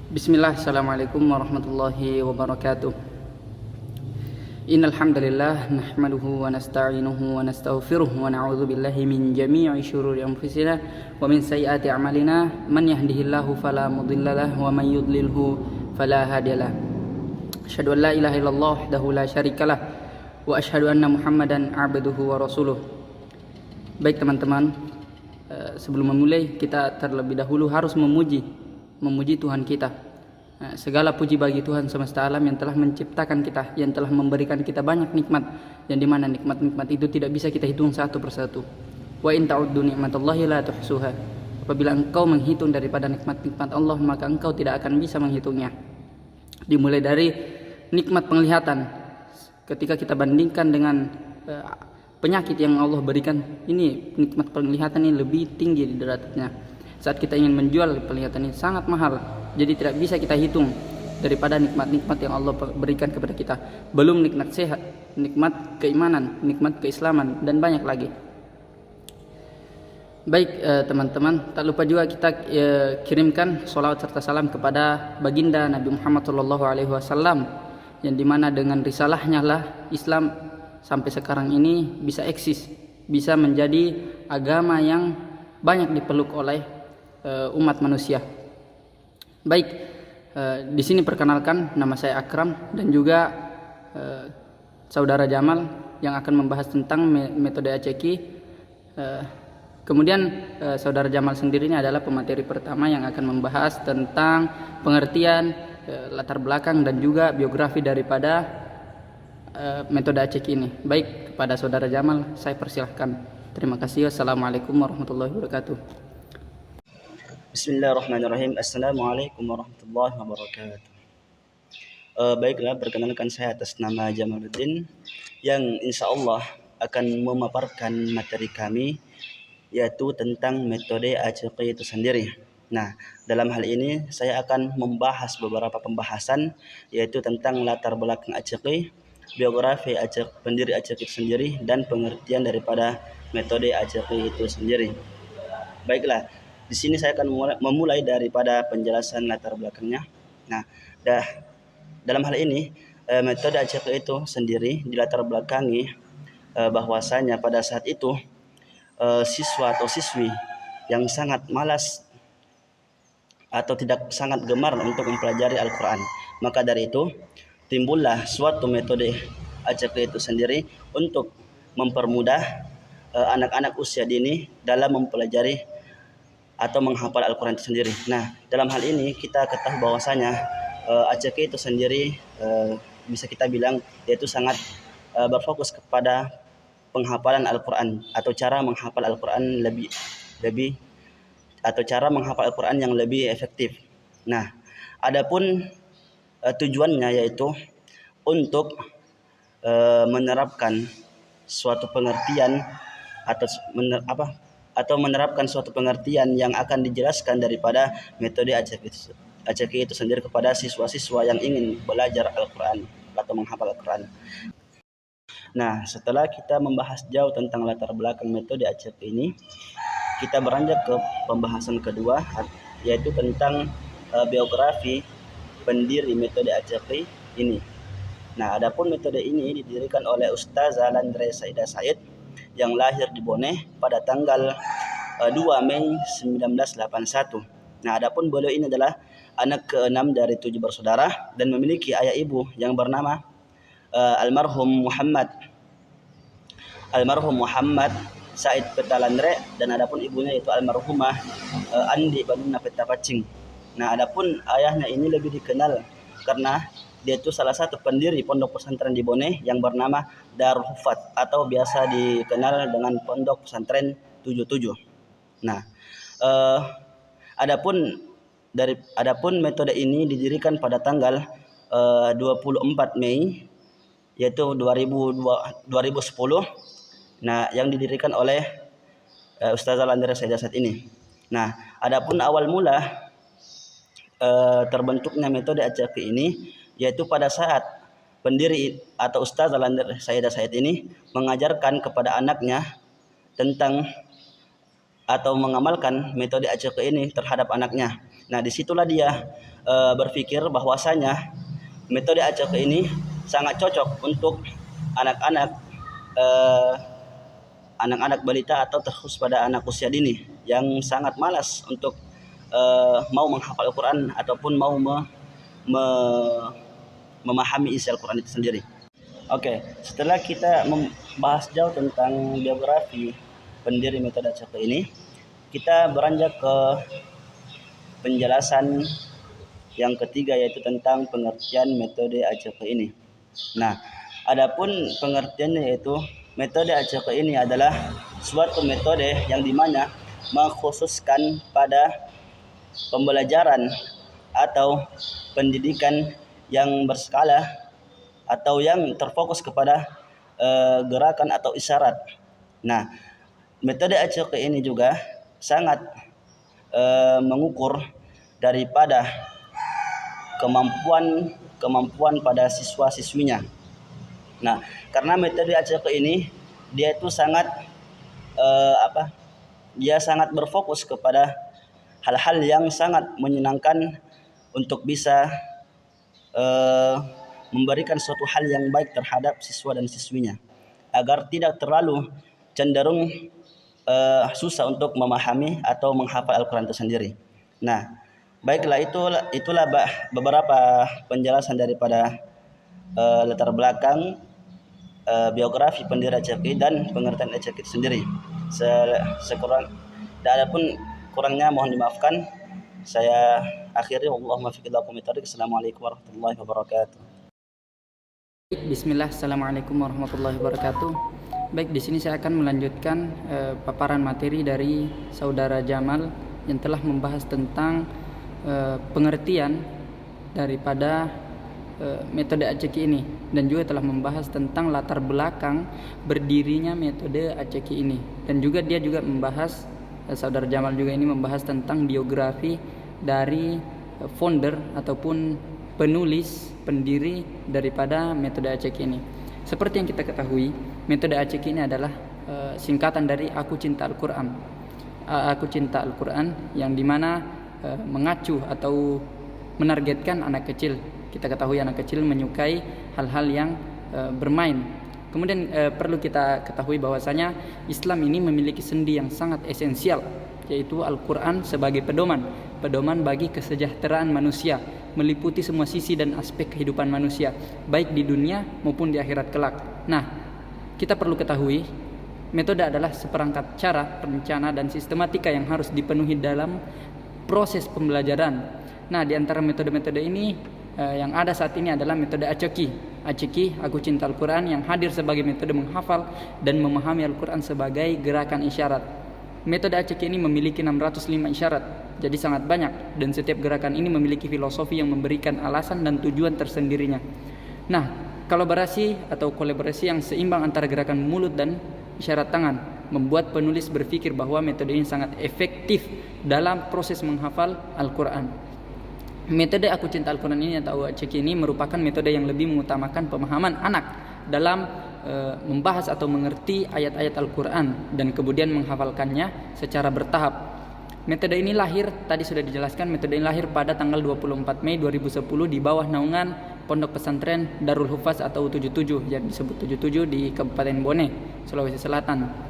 Bismillah, assalamualaikum warahmatullahi wabarakatuh. Innal hamdalillah nahmaduhu wa nasta'inuhu wa nastaghfiruh wa na'udzu billahi min jami'i syururi anfusina wa min sayyiati a'malina man yahdihillahu fala mudhillalah wa man yudlilhu fala hadiyalah. Asyhadu an la ilaha illallah wahdahu la syarikalah wa asyhadu anna Muhammadan 'abduhu wa rasuluh. Baik teman-teman, sebelum memulai kita terlebih dahulu harus memuji Tuhan kita. Segala puji bagi Tuhan semesta alam yang telah menciptakan kita, yang telah memberikan kita banyak nikmat, yang dimana nikmat-nikmat itu tidak bisa kita hitung satu persatu. Wa in ta'uddu ni'matallahi la tuhsuha. Apabila engkau menghitung daripada nikmat-nikmat Allah, maka engkau tidak akan bisa menghitungnya. Dimulai dari nikmat penglihatan. Ketika kita bandingkan dengan penyakit yang Allah berikan, ini nikmat penglihatan ini lebih tinggi di derajatnya. Saat kita ingin menjual, penglihatan ini sangat mahal, jadi tidak bisa kita hitung daripada nikmat-nikmat yang Allah berikan kepada kita. Belum nikmat sehat, nikmat keimanan, nikmat keislaman, dan banyak lagi. Baik teman-teman, tak lupa juga kita kirimkan sholawat serta salam kepada baginda Nabi Muhammad SAW, yang dimana dengan risalahnya lah Islam sampai sekarang ini bisa eksis, bisa menjadi agama yang banyak dipeluk oleh umat manusia. Baik, di sini perkenalkan, nama saya Akram dan juga saudara Jamal yang akan membahas tentang metode ACQ. Kemudian saudara Jamal sendiri ini adalah pemateri pertama yang akan membahas tentang pengertian, latar belakang dan juga biografi daripada metode ACQ ini. Baik, kepada saudara Jamal saya persilahkan. Terima kasih. Wassalamualaikum warahmatullahi wabarakatuh. Bismillahirrahmanirrahim. Assalamualaikum warahmatullahi wabarakatuh. Baiklah, perkenalkan saya atas nama Jamaluddin yang insya Allah akan memaparkan materi kami, yaitu tentang metode ACQ itu sendiri. Nah, dalam hal ini saya akan membahas beberapa pembahasan, yaitu tentang latar belakang ACQ, biografi pendiri ACQ itu sendiri, dan pengertian daripada metode ACQ itu sendiri. Baiklah, di sini saya akan memulai daripada penjelasan latar belakangnya. Nah, dalam hal ini metode ACQ itu sendiri dilatar belakangi bahwasanya pada saat itu siswa atau siswi yang sangat malas atau tidak sangat gemar untuk mempelajari Al-Quran. Maka dari itu timbullah suatu metode ACQ itu sendiri untuk mempermudah anak-anak usia dini dalam mempelajari atau menghafal Al-Quran itu sendiri. Nah, dalam hal ini kita ketahui bahwasanya ACQ itu sendiri bisa kita bilang yaitu sangat berfokus kepada penghafalan Al-Quran atau cara menghafal Al-Quran lebih atau cara menghafal Al-Quran yang lebih efektif. Nah, adapun tujuannya yaitu untuk menerapkan suatu pengertian atau menerapkan suatu pengertian yang akan dijelaskan daripada metode ACQ itu sendiri kepada siswa-siswa yang ingin belajar Al-Quran atau menghafal Al-Quran. Nah, setelah kita membahas jauh tentang latar belakang metode ACQ ini, kita beranjak ke pembahasan kedua, yaitu tentang biografi pendiri metode ACQ ini. Nah, adapun metode ini didirikan oleh Ustazah Landre Saidah Said yang lahir di Bone pada tanggal 2 Mei 1981. Nah, adapun beliau ini adalah anak ke-6 dari 7 bersaudara dan memiliki ayah ibu yang bernama almarhum Muhammad Said Petalandre, dan adapun ibunya yaitu almarhumah Andi Banuna Petapacing. Nah, adapun ayahnya ini lebih dikenal karena dia itu salah satu pendiri pondok pesantren di Bone yang bernama Darul Hufat atau biasa dikenal dengan Pondok Pesantren 77. Nah, adapun metode ini didirikan pada tanggal 24 Mei yaitu 2010. Nah, yang didirikan oleh Ustazah Landra Saidah saat ini. Nah, adapun awal mula terbentuknya metode ACQ ini yaitu pada saat pendiri atau Ustazah Landra Saidah Said ini mengajarkan kepada anaknya tentang atau mengamalkan metode ACK ini terhadap anaknya. Nah, disitulah dia berpikir bahwasanya metode ACK ini sangat cocok untuk anak-anak anak-anak balita atau terkhusus pada anak usia dini yang sangat malas untuk mau menghafal Al-Quran ataupun mau memahami isi Al-Quran itu sendiri. Oke, setelah kita membahas jauh tentang biografi pendiri metode ACK ini, kita beranjak ke penjelasan yang ketiga, yaitu tentang pengertian metode ACK ini. Nah, adapun pengertiannya yaitu metode ACK ini adalah suatu metode yang dimana mengkhususkan pada pembelajaran atau pendidikan yang berskala atau yang terfokus kepada gerakan atau isyarat. Nah, metode ACK ini juga sangat mengukur daripada kemampuan pada siswa-siswinya. Nah, karena metode ACK ini dia itu sangat dia sangat berfokus kepada hal-hal yang sangat menyenangkan untuk bisa memberikan suatu hal yang baik terhadap siswa dan siswinya, agar tidak terlalu cenderung susah untuk memahami atau menghafal Al-Quran itu sendiri. Nah, baiklah, itulah beberapa penjelasan daripada latar belakang biografi pendiri ACK dan pengertian ACK itu sendiri. Adapun kurangnya mohon dimaafkan. Saya akhiri, Allahumma fiqh lakum itarik. Assalamualaikum warahmatullahi wabarakatuh. Bismillah, assalamualaikum warahmatullahi wabarakatuh. Baik, di sini saya akan melanjutkan paparan materi dari saudara Jamal yang telah membahas tentang pengertian daripada metode ACK ini, dan juga telah membahas tentang latar belakang berdirinya metode ACK ini, dan juga dia juga membahas saudara Jamal juga ini membahas tentang biografi dari founder ataupun penulis pendiri daripada metode ACK ini. Seperti yang kita ketahui, metode ACK ini adalah singkatan dari Aku Cinta Al-Quran. Aku Cinta Al-Quran, yang dimana mengacu atau menargetkan anak kecil. Kita ketahui anak kecil menyukai hal-hal yang bermain. Kemudian perlu kita ketahui bahwasanya Islam ini memiliki sendi yang sangat esensial, yaitu Al-Quran sebagai pedoman bagi kesejahteraan manusia, meliputi semua sisi dan aspek kehidupan manusia, baik di dunia maupun di akhirat kelak. Nah, kita perlu ketahui metode adalah seperangkat cara, rencana, dan sistematika yang harus dipenuhi dalam proses pembelajaran. Nah, di antara metode-metode ini yang ada saat ini adalah metode ACK, Aku Cinta Al-Quran, yang hadir sebagai metode menghafal dan memahami Al-Quran sebagai gerakan isyarat. Metode ACK ini memiliki 605 isyarat, jadi sangat banyak, dan setiap gerakan ini memiliki filosofi yang memberikan alasan dan tujuan tersendirinya. Nah, kolaborasi yang seimbang antara gerakan mulut dan isyarat tangan membuat penulis berpikir bahwa metode ini sangat efektif dalam proses menghafal Al-Quran. Metode Aku Cinta Al-Quran ini atau ACK ini merupakan metode yang lebih mengutamakan pemahaman anak dalam membahas atau mengerti ayat-ayat Al-Quran dan kemudian menghafalkannya secara bertahap. Metode ini lahir, tadi sudah dijelaskan, metode ini lahir pada tanggal 24 Mei 2010 di bawah naungan Pondok Pesantren Darul Hufaz atau 77, yang disebut 77 di Kabupaten Bone, Sulawesi Selatan.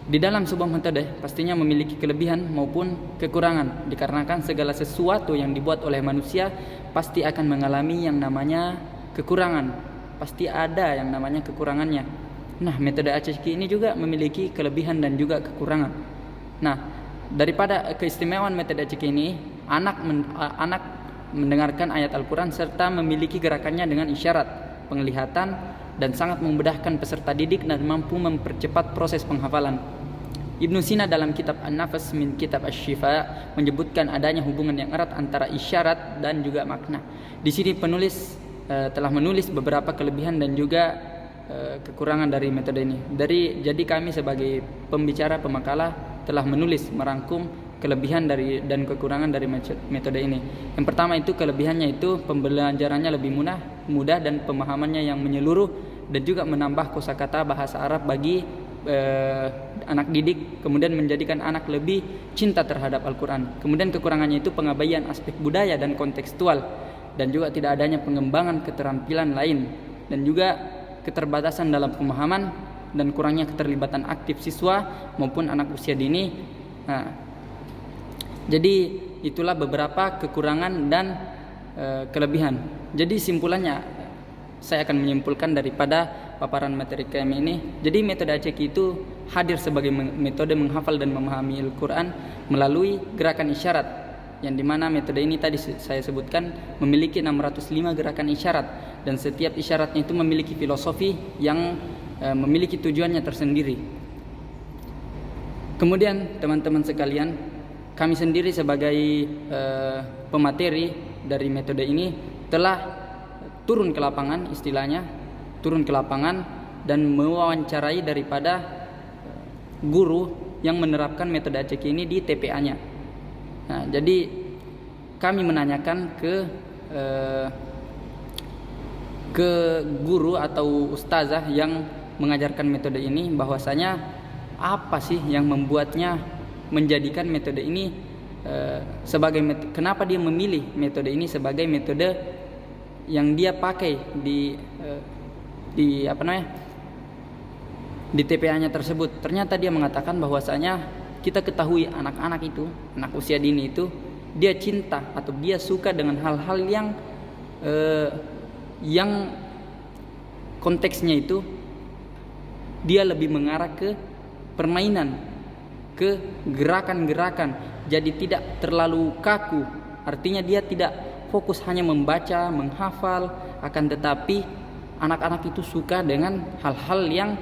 Di dalam sebuah metode pastinya memiliki kelebihan maupun kekurangan, dikarenakan segala sesuatu yang dibuat oleh manusia pasti akan mengalami yang namanya kekurangan. Pasti ada yang namanya kekurangannya. Nah, metode ACK ini juga memiliki kelebihan dan juga kekurangan. Nah, daripada keistimewaan metode ACK ini, anak mendengarkan ayat Al-Quran serta memiliki gerakannya dengan isyarat, penglihatan, dan sangat memudahkan peserta didik dan mampu mempercepat proses penghafalan. Ibnu Sina dalam kitab An-Nafas min kitab Asy-Syifa menyebutkan adanya hubungan yang erat antara isyarat dan juga makna. Di sini penulis telah menulis beberapa kelebihan dan juga kekurangan dari metode ini. Jadi kami sebagai pembicara pemakalah telah menulis merangkum kelebihan dan kekurangan dari metode ini. Yang pertama itu kelebihannya itu pembelajarannya lebih mudah dan pemahamannya yang menyeluruh, dan juga menambah kosakata bahasa Arab bagi anak didik, kemudian menjadikan anak lebih cinta terhadap Al-Quran. Kemudian kekurangannya itu pengabaian aspek budaya dan kontekstual, dan juga tidak adanya pengembangan keterampilan lain, dan juga keterbatasan dalam pemahaman dan kurangnya keterlibatan aktif siswa maupun anak usia dini. Nah, jadi itulah beberapa kekurangan dan kelebihan. Jadi simpulannya, saya akan menyimpulkan daripada paparan materi kami ini. Jadi metode ACQ itu hadir sebagai metode menghafal dan memahami Al-Quran melalui gerakan isyarat, yang dimana metode ini tadi saya sebutkan memiliki 605 gerakan isyarat, dan setiap isyaratnya itu memiliki filosofi yang memiliki tujuannya tersendiri. Kemudian teman-teman sekalian, kami sendiri sebagai pemateri dari metode ini telah turun ke lapangan, istilahnya turun ke lapangan dan mewawancarai daripada guru yang menerapkan metode ACQ ini di TPA-nya. Nah, jadi kami menanyakan ke guru atau ustazah yang mengajarkan metode ini, bahwasanya apa sih yang membuatnya menjadikan metode ini kenapa dia memilih metode ini sebagai metode yang dia pakai di TPA-nya tersebut. Ternyata dia mengatakan bahwasanya kita ketahui anak-anak itu, anak usia dini itu, dia cinta atau dia suka dengan hal-hal yang konteksnya itu dia lebih mengarah ke permainan, ke gerakan-gerakan. Jadi tidak terlalu kaku. Artinya dia tidak fokus hanya membaca, menghafal, akan tetapi anak-anak itu suka dengan hal-hal yang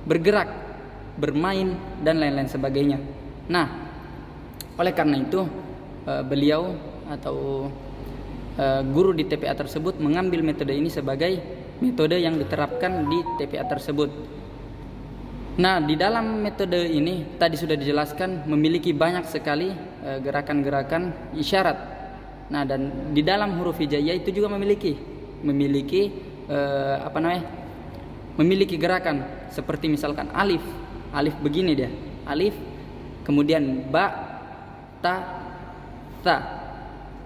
bergerak, bermain, dan lain-lain sebagainya. Nah, oleh karena itu beliau atau guru di TPA tersebut mengambil metode ini sebagai metode yang diterapkan di TPA tersebut. Nah, di dalam metode ini tadi sudah dijelaskan memiliki banyak sekali gerakan-gerakan isyarat. Nah, dan di dalam huruf hijaiyah itu juga memiliki gerakan seperti misalkan alif. Alif begini dia. Alif, kemudian ba, ta, tha,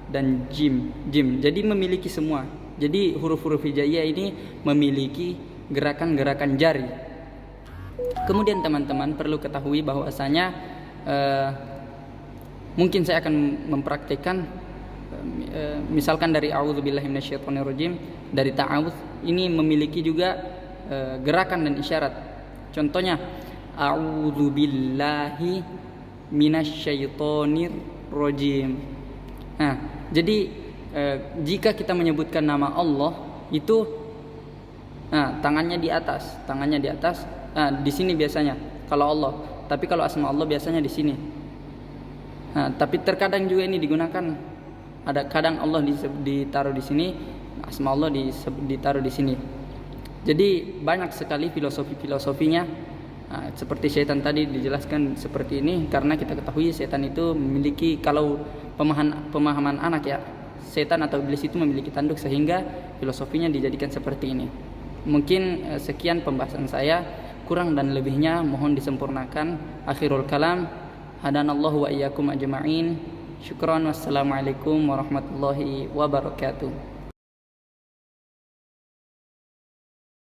dan jim. Jadi memiliki semua. Jadi huruf-huruf hijaiyah ini memiliki gerakan-gerakan jari. Kemudian teman-teman perlu ketahui bahwasanya mungkin saya akan mempraktikkan misalkan dari a'udzubillahi minasyaitonirrajim, dari ta'awudz ini memiliki juga gerakan dan isyarat. Contohnya a'udzubillahi minasyaitonirrajim. Nah, jadi jika kita menyebutkan nama Allah itu tangannya di atas. Di sini biasanya kalau Allah, tapi kalau asma Allah biasanya di sini. Tapi terkadang juga ini digunakan, ada kadang Allah ditaruh di sini, asma Allah ditaruh di sini. Jadi banyak sekali filosofinya. Seperti setan tadi dijelaskan seperti ini, karena kita ketahui setan itu memiliki, kalau pemahaman anak ya, setan atau iblis itu memiliki tanduk, sehingga filosofinya dijadikan seperti ini. Mungkin sekian pembahasan saya. Kurang dan lebihnya mohon disempurnakan. Akhirul kalam, hadanallahu wa iyyakum ajma'in. Syukran, wassalamualaikum warahmatullahi wabarakatuh.